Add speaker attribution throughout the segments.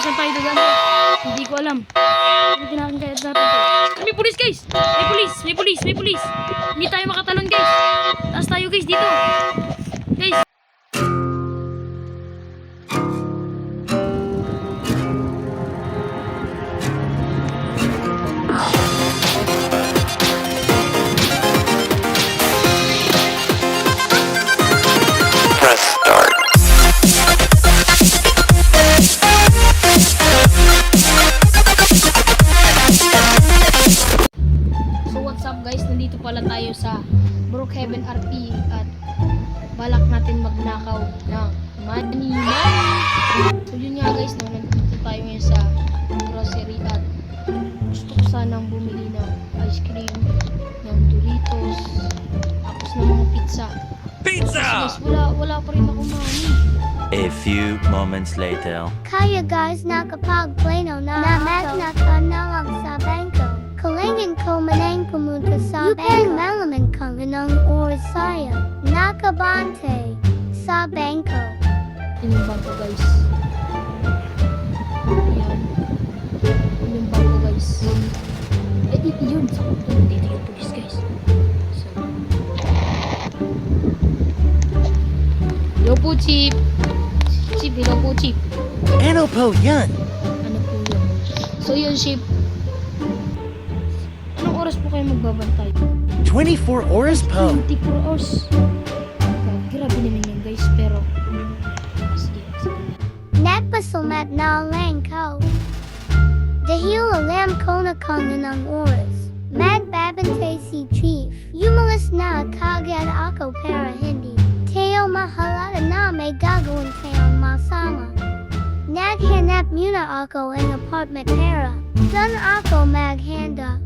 Speaker 1: Saan tayo doon? Hindi ko alam. Hindi natin kaya natin. May pulis guys! May pulis! May pulis! May pulis! Hindi tayo makatalon guys! Taas tayo guys dito! Guys!
Speaker 2: Press start.
Speaker 1: So what's up guys? Nandito pala tayo sa Brookhaven RP at balak natin magnakaw ng money. So yun nga guys, no, nandito tayo ngayon sa grocery at gusto ko sanang bumili ng ice cream, ng Doritos, tapos ng mga pizza.
Speaker 2: Pizza!
Speaker 1: Guys, wala pa rin ako money.
Speaker 2: A few moments later.
Speaker 3: Kaya guys nakapag-plano na magna ka na lang sa bangko. Kalingan ko manang pumunta sa bangko. Upang malaman kang anong oras saya. Nakabante sa bangko.
Speaker 1: Yun yung bangko guys. Ayan. Yun yung bangko guys. Yun. Dito yung police guys. So. Hello po, Chief. Chief, hello po, Chief.
Speaker 2: Ano po yan?
Speaker 1: Ano po yun? So yun, Chief. Anong oras po kayo magbabantay?
Speaker 2: 24 hours po.
Speaker 1: 24 hours. Grabe naman yan guys, pero sige.
Speaker 3: Nagpasumat na lang ko. Dahil alam ko na kung anong oras. Magbabantay si Chief. Yumalas na kagad ako para hindi tayo mahalata na may gagawin tayong masama. Naghanap muna ako ng apartment para doon ako maghanda.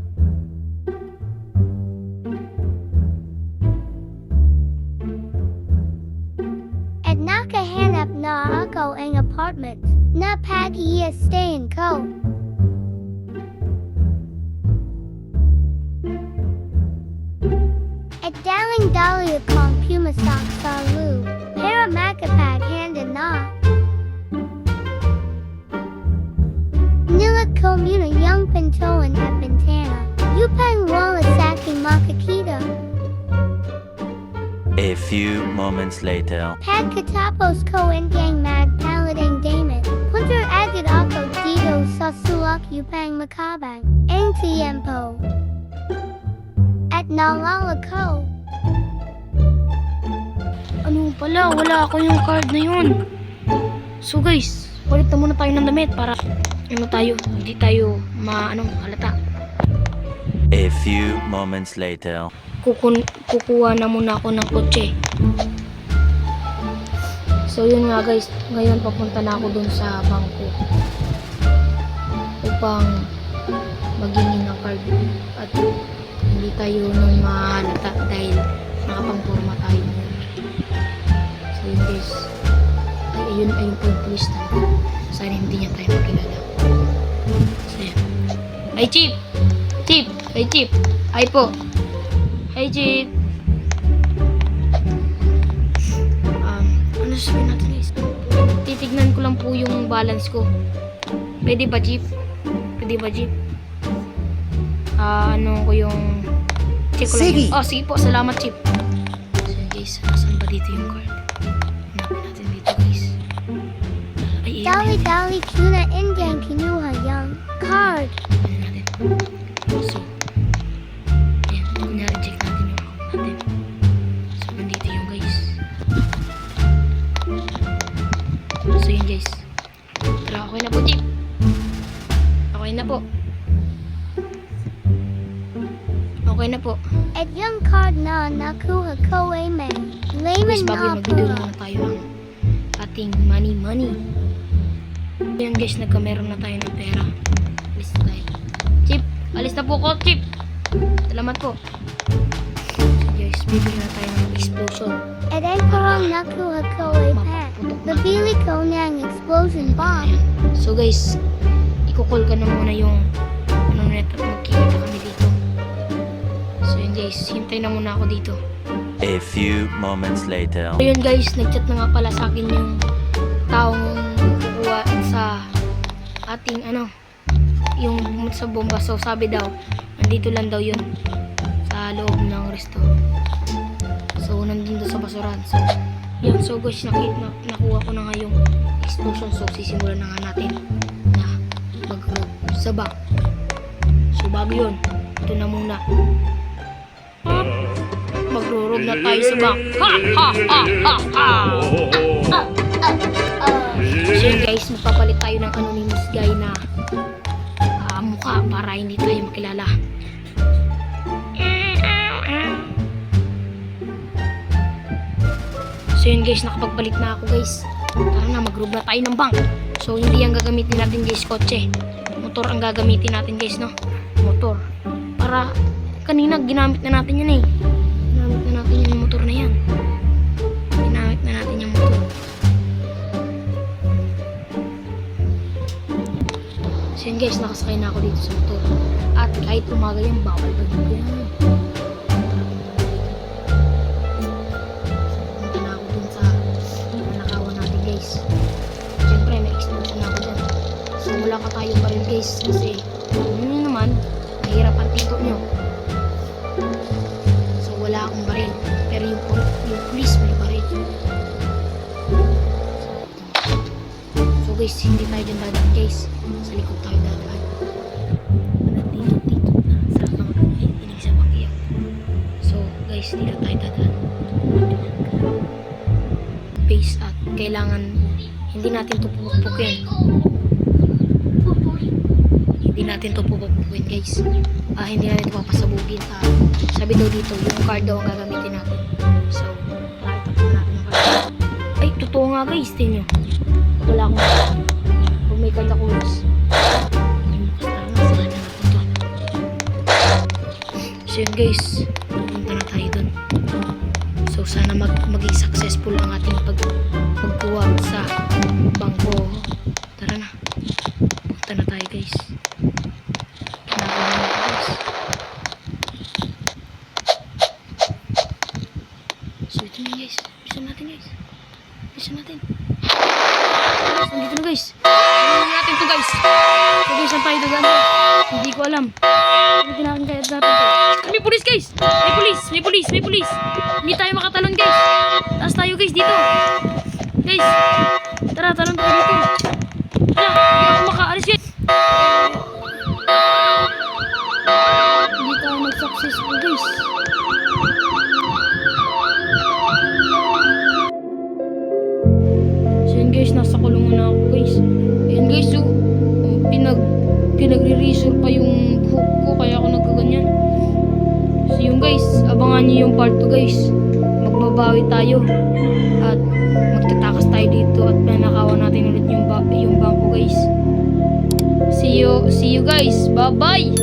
Speaker 3: At nakahanap na ako ng apartment na pag-i-stayin ko. At daling-dali akong pumasak sa loob para makapaghanda na. Nilak ko muna yung pintuan at bintana upang wala sa aking makakita.
Speaker 2: A few moments later.
Speaker 3: Pagkatapos ko engang magpalading damit, punta agad ako dito sa sulak upang makabang ang tiempo. At naalala ko.
Speaker 1: Ano pala, wala ako yung card na yun. So guys, palit na muna tayo ng damit para hindi tayo halata.
Speaker 2: A few moments later.
Speaker 1: Kukuha na muna ako ng kotse. So yun nga guys, ngayon papunta na ako dun sa bangko upang magingin ng card at hindi tayo nung mahalata dahil nakapangporma tayo. So yun guys, ayun po yung police talaga. Sana hindi niya tayo makilala. So yun. Ay Chief! Chief! Ay Chief! Ay po! Hey Chief! Ano sasabihin natin guys? Titignan ko lang po yung balance ko. Pwede ba Chief? Pwede ba Chief? Ano ko yung check ko lang yung... Oh, sige po. Salamat Chief. So guys, saan ba dito yung card? Hanapin natin dito guys. Ay,
Speaker 3: Dali-dali ko na engang kinuha yung card.
Speaker 1: Ano natin? So, ayan. Kunyari check natin yung account natin. So, nandito yung guys. So, yun guys. Pero okay na po Chief. Okay na po. Okay na po.
Speaker 3: At yung card na nakuha ko ay may
Speaker 1: Guys,
Speaker 3: layman
Speaker 1: bago
Speaker 3: na
Speaker 1: mag-withdraw
Speaker 3: pula.
Speaker 1: na tayo ng ating money. Ayan guys, nagkameron na tayo ng pera. Alis na tayo. Chip, alis na po ko, Chip. Salamat po. So guys, bibili na tayo ng explosion.
Speaker 3: At ang parang nakuha ko ay pack. Nabili ko ng explosion bomb.
Speaker 1: Ayan. So guys, i-call ka na muna yung net at magkikita kami dito. So yun guys, hintay na muna ako dito.
Speaker 2: A few moments later.
Speaker 1: So yun guys, nag-chat na nga pala sa akin yung taong kukuha sa ating yung sa bomba. So sabi daw, nandito lang daw yun sa loob ng resto. So nandun daw sa basuran. So yun, so guys, nakuha ko na nga yung explosion. So sisimulan na nga natin na mag-rob sa bank. So bago yun, ito na muna. Magro-rob na tayo sa bank. Ha ha ha ha ha. So yun guys, magpapalit tayo ng anonymous guy na mukha para hindi tayo makilala. So yun guys, nakapagpalit na ako guys. Tara na, mag-rob na tayo ng bank. So hindi ang gagamitin natin guys, kotse. Motor ang gagamitin natin guys, no? Motor. Para kanina ginamit na natin yun eh. Ginamit na natin yung motor na yan. Ginamit na natin yung motor. So yun guys, nakasakay na ako dito sa motor. At kahit umaga yan, bawal ba dito yan? Punta na ako dun sa nanakawan natin guys. Siyempre, may explosion na ako dyan. So wala ka tayo pa rin guys. Kasi yun naman, mahirap ang tito nyo. So wala akong baril. Pero yung police may baril. So guys, hindi tayo dyan dadaan guys. Sa likod tayo dadaan. Dito na. Sa inig sa bakiyak. So guys, dito tayo dadaan. Base at kailangan hindi natin ito pupukpukin. Hindi natin ito pupukpukin guys. Hindi natin ito papasabugin. Sabi daw dito, yung card daw ang gagamitin natin. So, nakita natin yung card. Ay, totoo nga guys, tingnan nyo. Wala akong card. Kung may card ako guys. So yun guys, pupunta na tayo dun. So sana maging successful ang ating pagkuha sa bangko. Tara na. Punta na tayo guys. Kinakabahan ako guys. So ito na guys. Bisa natin guys. Bisa natin. Guys, nandito na guys. Ano natin to guys. So guys, saan tayo doon? Hindi ko alam. Hindi natin kaya natin to. May pulis guys! May pulis! May pulis! May pulis! Hindi tayo makatalon guys! Taas tayo guys dito! Guys! Tara, talon tayo dito! Tara! Hindi ako makaalis guys! Hindi tayo nag-successful guys! So yun guys, nasa kulungan na ako guys. Ayan guys, so pinagre-reassure pa yung hook ko kaya ako nagkaganyan. So yung guys, abangan nyo yung part 2 guys. Magbabawi tayo at magtatakas tayo dito at nanakawan natin ulit yung bangko guys. See you guys. Bye bye.